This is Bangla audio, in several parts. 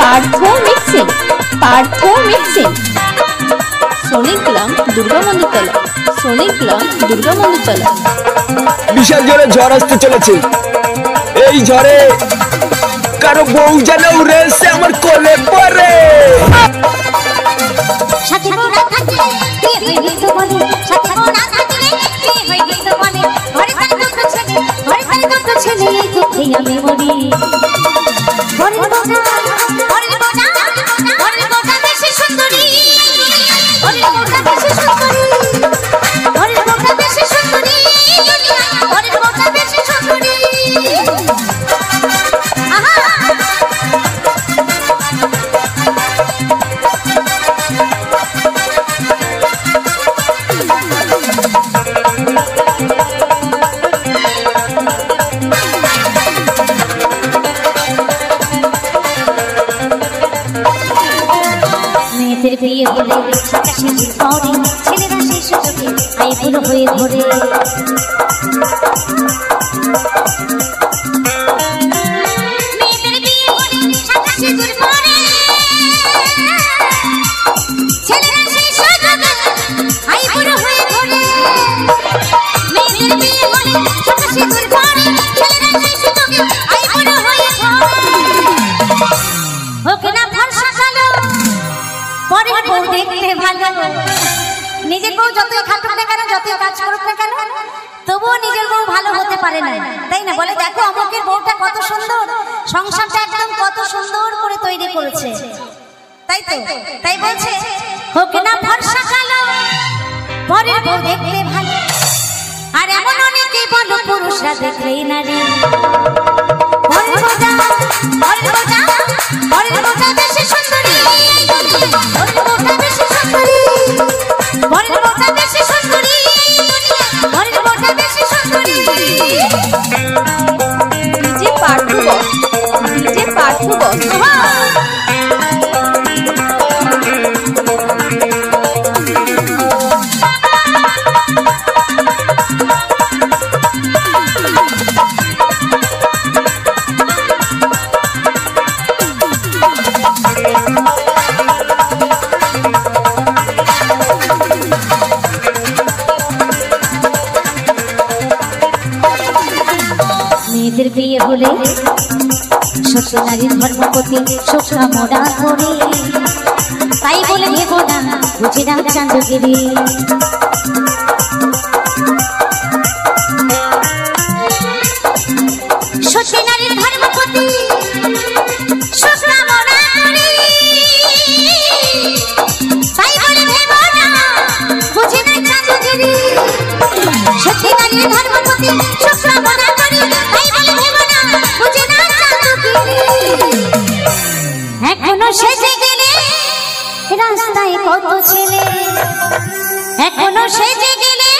পার্থ মিক্সিং সোনিগ্রাম দুর্গা মন্দিরতলা বিশাল জোরে ঝড় আসতে চলেছে। এই ঝড়ে কারো বউ যেন উড়ে এসে আমার কোলে পড়ে। বিয়ে হলে ছেলেরা সেই সুযোগে আইবুড়ো হয়ে ঘোরে। নিজের বউ যতই খাটুক না কেন, যতই কাজ করুক না কেন, তবুও নিজের বউ ভালো হতে পারে না, তাই না? বলে দেখো অমুকের বউটা কত সুন্দর, সংসারটা একদম কত সুন্দর করে তৈরি করেছে, তাই তো? তাই বলছে হোক না ভরসা কালো, পরের বউ দেখলে ভালো। আর এমন অনেকেই বলো পুরুষরা দেখলেই নারী। বেশি সুন্দরী, মেয়েদের বিয়ে হলে শ্বশুর নারীর ধর্মপতি শোষা মোড়া করে, তাই বলে ভেবো না বুঝি না চাঁদগিরি। শ্বশুর নারীর ধর্মপতি শোষা মোড়া করে, তাই বলে ভেবো না বুঝি না চাঁদগিরি। শ্বশুর নারীর ধর্মপতি শোষা মোড়া করে, তাই বলে ভেবো না বুঝি না চাঁদগিরি। এখনো সেজে গেলে রাস্তায় কত ছেলে, এখনো সেজে গেলে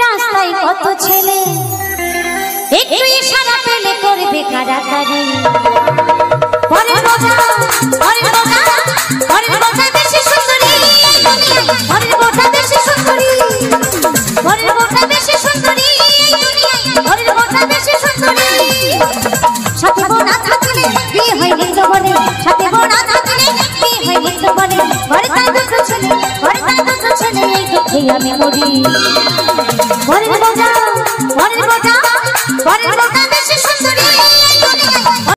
রাস্তায় কত ছেলে, একটু